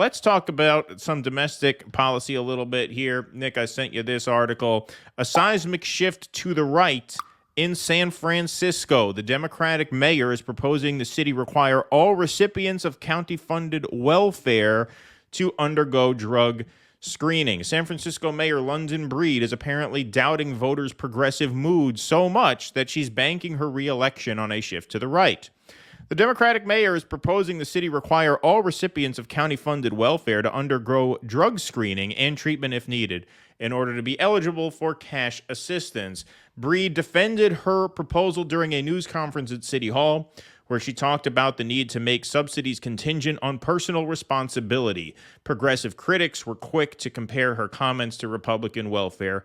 let's talk about some domestic policy a little bit here. Nick, I sent you this article. A seismic shift to the right in San Francisco. The Democratic mayor is proposing the city require all recipients of county-funded welfare to undergo drug screening. San Francisco Mayor London Breed is apparently doubting voters' progressive mood so much that she's banking her re-election on a shift to the right. The Democratic mayor is proposing the city require all recipients of county-funded welfare to undergo drug screening and treatment if needed in order to be eligible for cash assistance. Breed defended her proposal during a news conference at City Hall, where she talked about the need to make subsidies contingent on personal responsibility. Progressive critics were quick to compare her comments to Republican welfare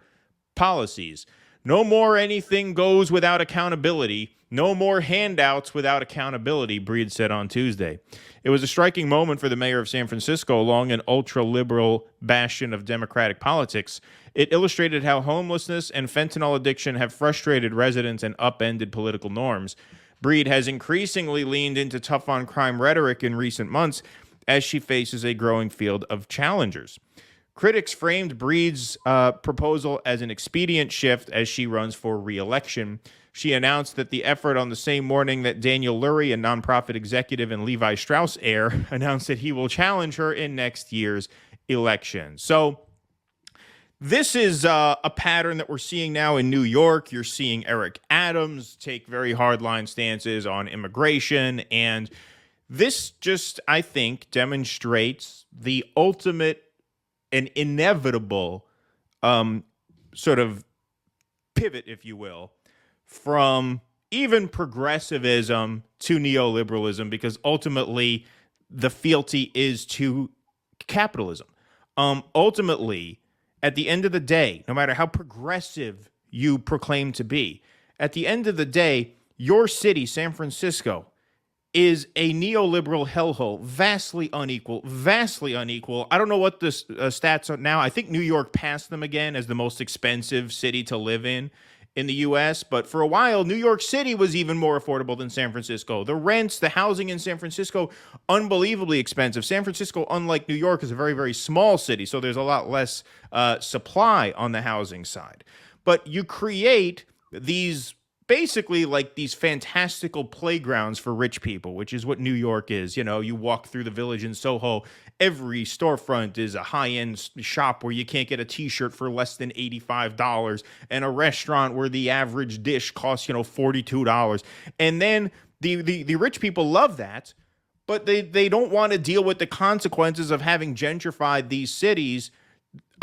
policies. No more anything goes without accountability. No more handouts without accountability, Breed said on Tuesday. It was a striking moment for the mayor of San Francisco along an ultra-liberal bastion of Democratic politics. It illustrated how homelessness and fentanyl addiction have frustrated residents and upended political norms. Breed has increasingly leaned into tough-on-crime rhetoric in recent months as she faces a growing field of challengers. Critics framed Breed's proposal as an expedient shift as she runs for re-election. She announced that the effort on the same morning that Daniel Lurie, a nonprofit executive and Levi Strauss heir, announced that he will challenge her in next year's election. So this is a pattern that we're seeing now in New York. You're seeing Eric Adams take very hardline stances on immigration. And this just, I think, demonstrates the ultimate and inevitable sort of pivot, if you will, from even progressivism to neoliberalism, because ultimately the fealty is to capitalism. Ultimately, at the end of the day, no matter how progressive you proclaim to be, at the end of the day, your city, San Francisco, is a neoliberal hellhole, vastly unequal. I don't know what the stats are now. I think New York passed them again as the most expensive city to live in the U.S., but for a while, New York City was even more affordable than San Francisco. The rents, the housing in San Francisco, unbelievably expensive. San Francisco, unlike New York, is a very, very small city, so there's a lot less supply on the housing side. But you create these basically like these fantastical playgrounds for rich people, which is what New York is. You know, you walk through the Village in Soho, every storefront is a high-end shop where you can't get a t-shirt for less than $85, and a restaurant where the average dish costs, $42. And then the rich people love that, but they don't want to deal with the consequences of having gentrified these cities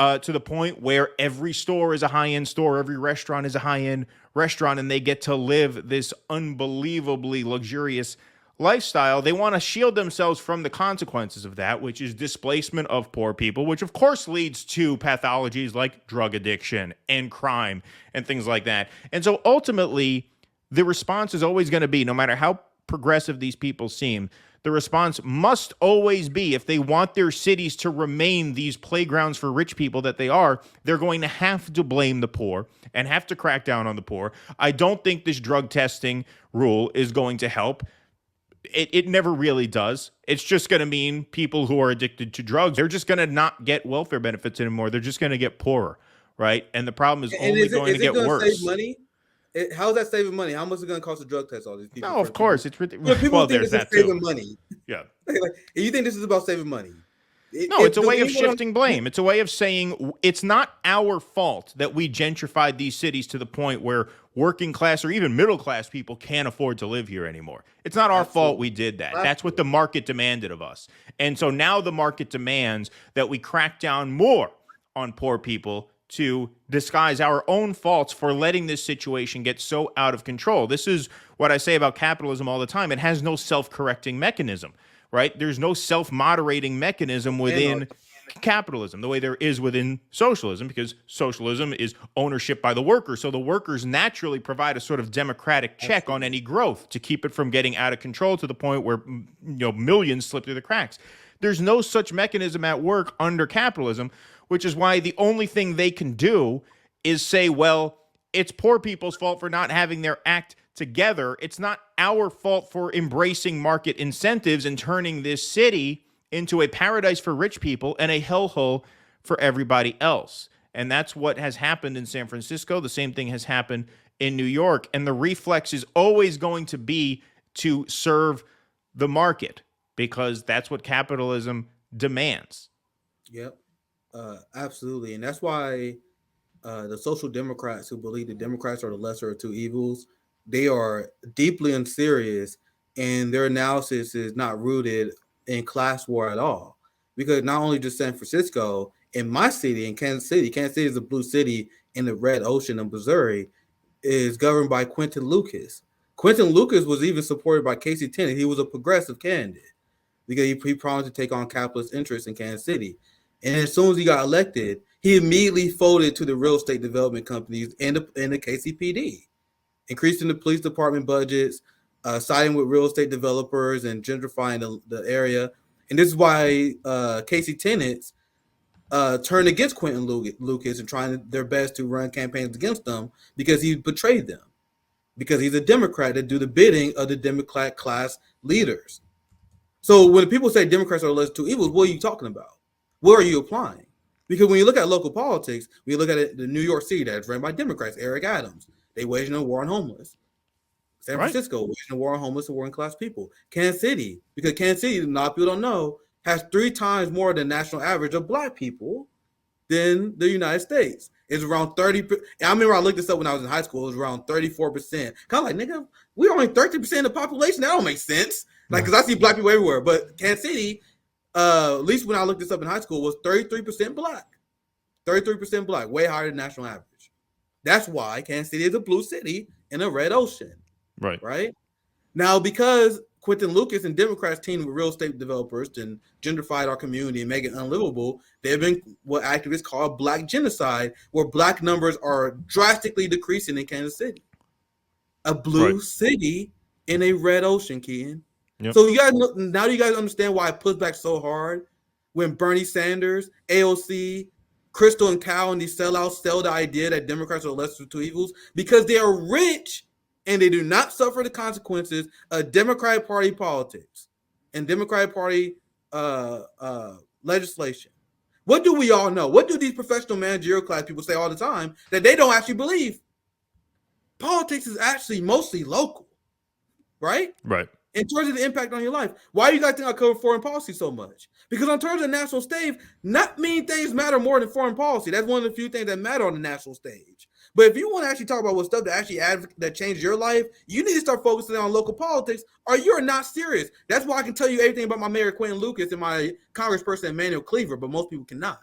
to the point where every store is a high-end store, every restaurant is a high-end restaurant, and they get to live this unbelievably luxurious lifestyle. They want to shield themselves from the consequences of that, which is displacement of poor people, which of course leads to pathologies like drug addiction and crime and things like that. And so ultimately, the response is always going to be, no matter how progressive these people seem, the response must always be, if they want their cities to remain these playgrounds for rich people that they are, they're going to have to blame the poor and have to crack down on the poor. I don't think this drug testing rule is going to help. It never really does. It's just going to mean people who are addicted to drugs, they're just going to not get welfare benefits anymore. They're just going to get poorer, right? And the problem is only going to get worse. Save money? How is that saving money? How much is it going to cost to drug test all these people? No, of course. It's ridiculous. People think this is saving money. Yeah. Like, you think this is about saving money? It's a way of shifting blame. It's a way of saying it's not our fault that we gentrified these cities to the point where working class or even middle class people can't afford to live here anymore. It's not our fault we did that. That's what the market demanded of us. And so now the market demands that we crack down more on poor people to disguise our own faults for letting this situation get so out of control. This is what I say about capitalism all the time. It has no self-correcting mechanism, right? There's no self-moderating mechanism within capitalism the way there is within socialism, because socialism is ownership by the worker. So the workers naturally provide a sort of democratic check on any growth to keep it from getting out of control to the point where millions slip through the cracks. There's no such mechanism at work under capitalism, which is why the only thing they can do is say, well, it's poor people's fault for not having their act together. It's not our fault for embracing market incentives and turning this city into a paradise for rich people and a hellhole for everybody else. And that's what has happened in San Francisco. The same thing has happened in New York. And the reflex is always going to be to serve the market because that's what capitalism demands. Yep, absolutely. And that's why the social democrats who believe the Democrats are the lesser of two evils, they are deeply unserious, and their analysis is not rooted in class war at all. Because not only just San Francisco, in my city, in Kansas City is a blue city in the red ocean of Missouri, is governed by Quentin Lucas. Quentin Lucas was even supported by Casey Tennant. He was a progressive candidate because he promised to take on capitalist interests in Kansas City. And as soon as he got elected, he immediately folded to the real estate development companies and the KCPD, increasing the police department budgets, siding with real estate developers and gentrifying the area. And this is why Casey Tennant turned against Quentin Lucas and trying their best to run campaigns against them because he betrayed them, because he's a Democrat that do the bidding of the Democrat class leaders. So when people say Democrats are the lesser two evils, what are you talking about? What are you applying? Because when you look at local politics, we look at it, the New York City that's run by Democrats, Eric Adams, they waging a war on homeless. San Francisco, waging a war on homeless and working class people. Kansas City, because Kansas City, a lot of people don't know, has 3 times more than the national average of black people than the United States. It's around 30. I remember I looked this up when I was in high school. It was around 34%. Kind of like, nigga, we're only 30% of the population. That don't make sense. Like, because I see black people everywhere. But Kansas City, at least when I looked this up in high school, was 33% black. 33% black, way higher than national average. That's why Kansas City is a blue city in a red ocean. Right? Now, because Quentin Lucas and Democrats teamed with real estate developers and gentrified our community and make it unlivable, there have been what activists call black genocide, where black numbers are drastically decreasing in Kansas City. A blue city in a red ocean, Keaton. Yep. So you guys understand why I push back so hard when Bernie Sanders, AOC, Crystal and Cal and these sellouts sell the idea that Democrats are the lesser of two evils, because they are rich and they do not suffer the consequences of Democratic Party politics and Democratic Party legislation. What do we all know? What do these professional managerial class people say all the time that they don't actually believe? Politics is actually mostly local, right? Right. In terms of the impact on your life. Why do you guys think I cover foreign policy so much? Because in terms of the national stage, not many things matter more than foreign policy. That's one of the few things that matter on the national stage. But if you want to actually talk about what stuff that actually that changed your life, you need to start focusing on local politics, or you're not serious. That's why I can tell you everything about my mayor Quentin Lucas and my congressperson Emmanuel Cleaver, but most people cannot,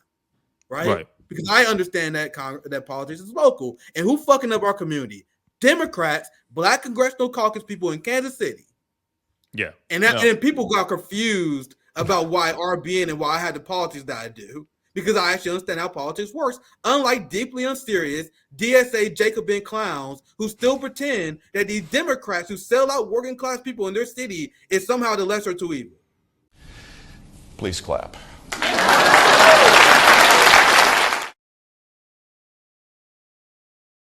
right? Because I understand that that politics is local. And who fucking up our community? Democrats, black congressional caucus people in Kansas City. Yeah. And people got confused about why RBN and why I had the politics that I do, because I actually understand how politics works. Unlike deeply unserious DSA Jacobin clowns who still pretend that these Democrats who sell out working class people in their city is somehow the lesser of two evils. Please clap.